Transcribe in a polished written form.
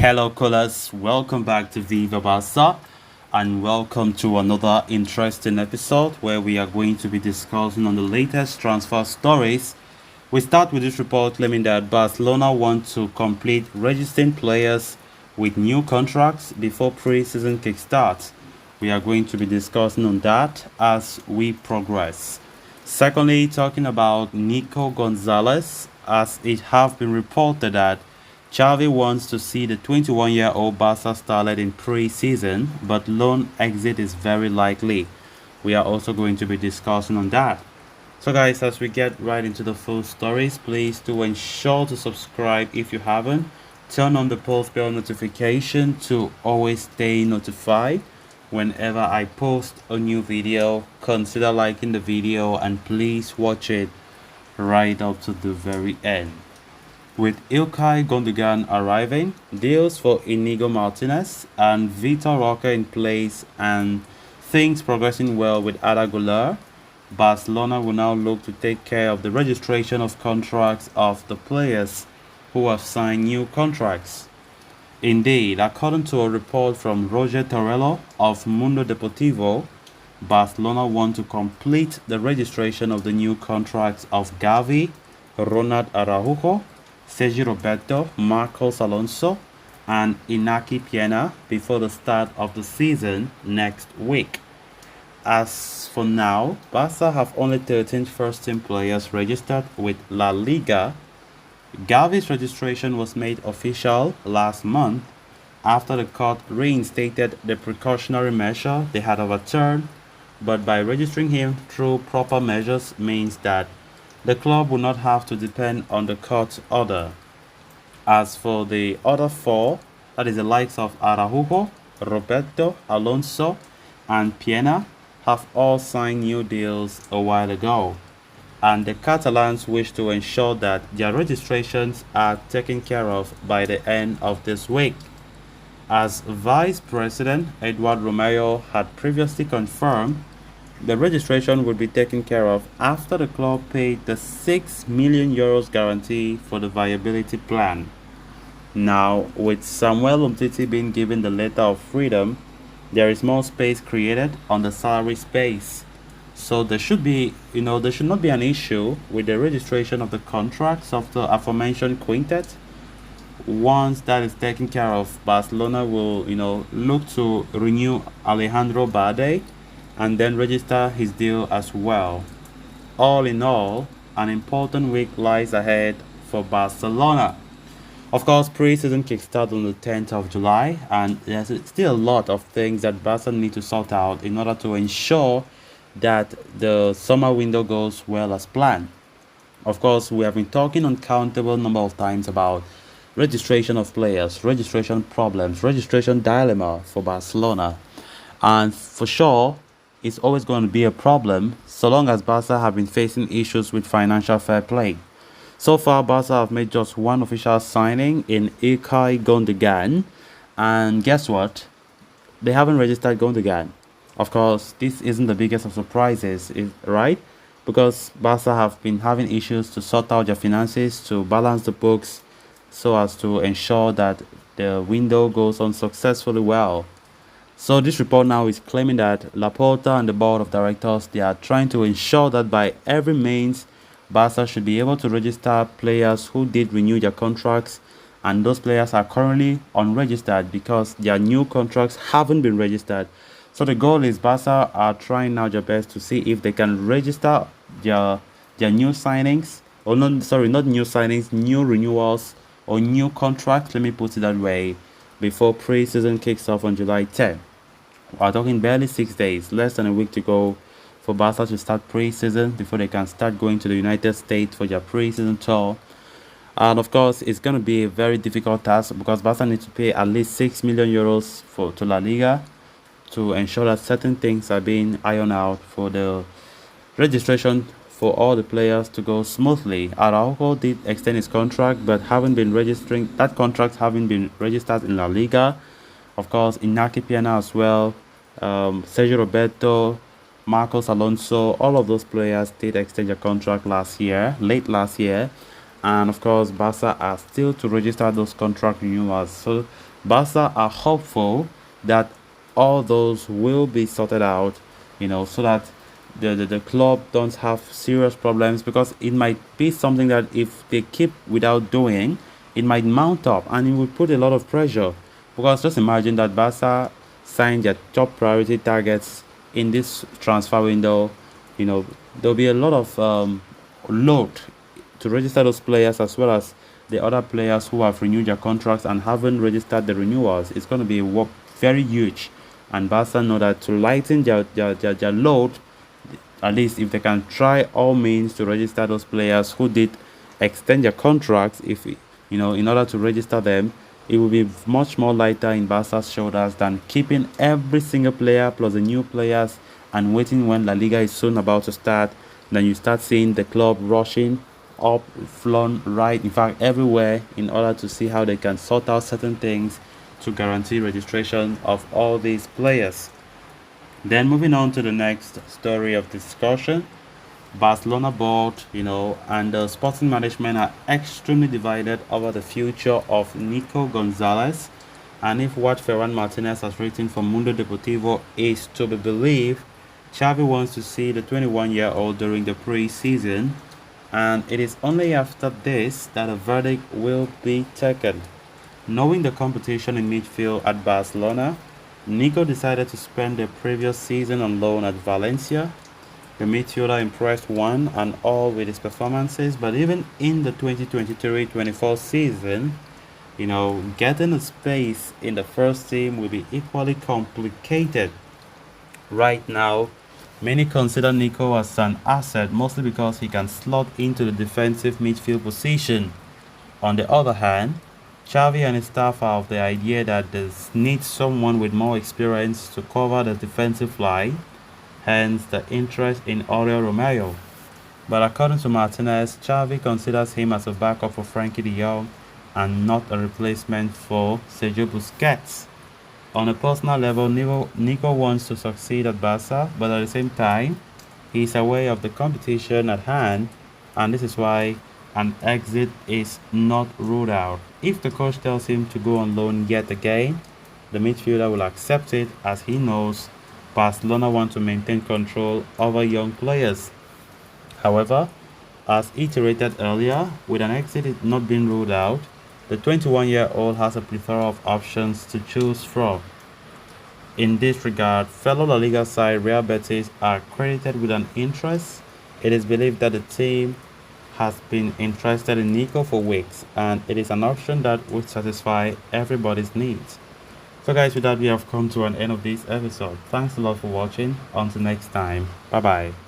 Hello, callers. Welcome back to Viva Barca, and welcome to another interesting episode where we are going to be discussing on the latest transfer stories. We start with this report claiming that Barcelona want to complete registering players with new contracts before pre-season kickstarts. We are going to be discussing on that as we progress. Secondly, talking about Nico Gonzalez, as it have been reported that Xavi wants to see the 21-year-old Barca starlet in pre-season, but loan exit is very likely. We are also going to be discussing on that. So guys, as we get right into the full stories, please do ensure to subscribe if you haven't. Turn on the post bell notification to always stay notified whenever I post a new video. Consider liking the video and please watch it right up to the very end. With Ilkay Gundogan arriving, deals for Inigo Martinez and Vitor Roque in place, and things progressing well with Ada Güler, Barcelona will now look to take care of the registration of contracts of the players who have signed new contracts. Indeed, according to a report from Roger Torello of Mundo Deportivo, Barcelona want to complete the registration of the new contracts of Gavi, Ronald Araujo, Sergio Roberto, Marcos Alonso, and Inaki Piena before the start of the season next week. As for now, Barca have only 13 first-team players registered with La Liga. Gavi's registration was made official last month after the court reinstated the precautionary measure they had overturned, but by registering him through proper measures means that the club will not have to depend on the court order. As for the other four, that is the likes of Araujo, Roberto, Alonso, and Piena, have all signed new deals a while ago, and the Catalans wish to ensure that their registrations are taken care of by the end of this week. As Vice President Eduard Romeo had previously confirmed, the registration will be taken care of after the club paid the €6 million guarantee for the viability plan. Now, with Samuel Umtiti being given the letter of freedom, there is more space created on the salary space. So there should not be an issue with the registration of the contracts of the aforementioned quintet. Once that is taken care of, Barcelona will, look to renew Alejandro Balde and then register his deal as well. All in all, an important week lies ahead for Barcelona. Of course, pre-season kickstarts on the 10th of July, and there's still a lot of things that Barca need to sort out in order to ensure that the summer window goes well as planned. Of course, we have been talking uncountable number of times about registration of players, registration problems, registration dilemma for Barcelona, and for sure, it's always going to be a problem so long as Barca have been facing issues with financial fair play. So far, Barca have made just one official signing in Ilkay Gundogan, and guess what? They haven't registered Gundogan. Of course, this isn't the biggest of surprises, right? Because Barca have been having issues to sort out their finances, to balance the books, so as to ensure that the window goes on successfully well. So this report now is claiming that Laporta and the board of directors, they are trying to ensure that by every means, Barca should be able to register players who did renew their contracts, and those players are currently unregistered because their new contracts haven't been registered. So the goal is Barca are trying now their best to see if they can register their new signings, or not new signings, new renewals or new contracts, let me put it that way, before pre-season kicks off on July 10th. We're talking barely 6 days, less than a week to go for Barca to start pre-season before they can start going to the United States for their pre-season tour. And of course, it's going to be a very difficult task because Barca needs to pay at least €6 million to La Liga to ensure that certain things are being ironed out for the registration for all the players to go smoothly. Araujo did extend his contract, but that contract haven't been registered in La Liga. Of course, Inaki Piena as well, Sergio Roberto, Marcos Alonso, all of those players did extend their contract late last year. And of course, Barca are still to register those contract renewals. So Barca are hopeful that all those will be sorted out, so that the club don't have serious problems, because it might be something that if they keep without doing, it might mount up and it will put a lot of pressure. Because just imagine that Barca signed their top priority targets in this transfer window. There'll be a lot of load to register those players, as well as the other players who have renewed their contracts and haven't registered the renewals. It's going to be a work very huge, and Barca know that to lighten their load, at least if they can try all means to register those players who did extend their contracts, if in order to register them, it will be much more lighter in Barca's shoulders than keeping every single player plus the new players and waiting when La Liga is soon about to start. Then you start seeing the club rushing up, flown right, in fact everywhere, in order to see how they can sort out certain things to guarantee registration of all these players. Then moving on to the next story of discussion, Barcelona board, and the sporting management are extremely divided over the future of Nico Gonzalez. And if what Ferran Martinez has written for Mundo Deportivo is to be believed, Xavi wants to see the 21-year-old during the pre-season, and it is only after this that a verdict will be taken. Knowing the competition in midfield at Barcelona, Nico decided to spend the previous season on loan at Valencia. The midfielder impressed one and all with his performances, but even in the 2023-24 season, getting a space in the first team will be equally complicated. Right now, many consider Nico as an asset, mostly because he can slot into the defensive midfield position. On the other hand, Xavi and his staff are of the idea that they need someone with more experience to cover the defensive line, hence the interest in Oriol Romeo. But according to Martinez, Xavi considers him as a backup for Frankie de Jong and not a replacement for Sergio Busquets. On a personal level, Nico wants to succeed at Barca, but at the same time, he is aware of the competition at hand, and this is why an exit is not ruled out. If the coach tells him to go on loan yet again, the midfielder will accept it, as he knows Barcelona want to maintain control over young players. However, as iterated earlier, with an exit not being ruled out, the 21-year-old has a plethora of options to choose from. In this regard, fellow La Liga side Real Betis are credited with an interest. It is believed that the team has been interested in Nico for weeks, and it is an option that would satisfy everybody's needs. So guys, with that we have come to an end of this episode. Thanks a lot for watching. Until next time, bye bye.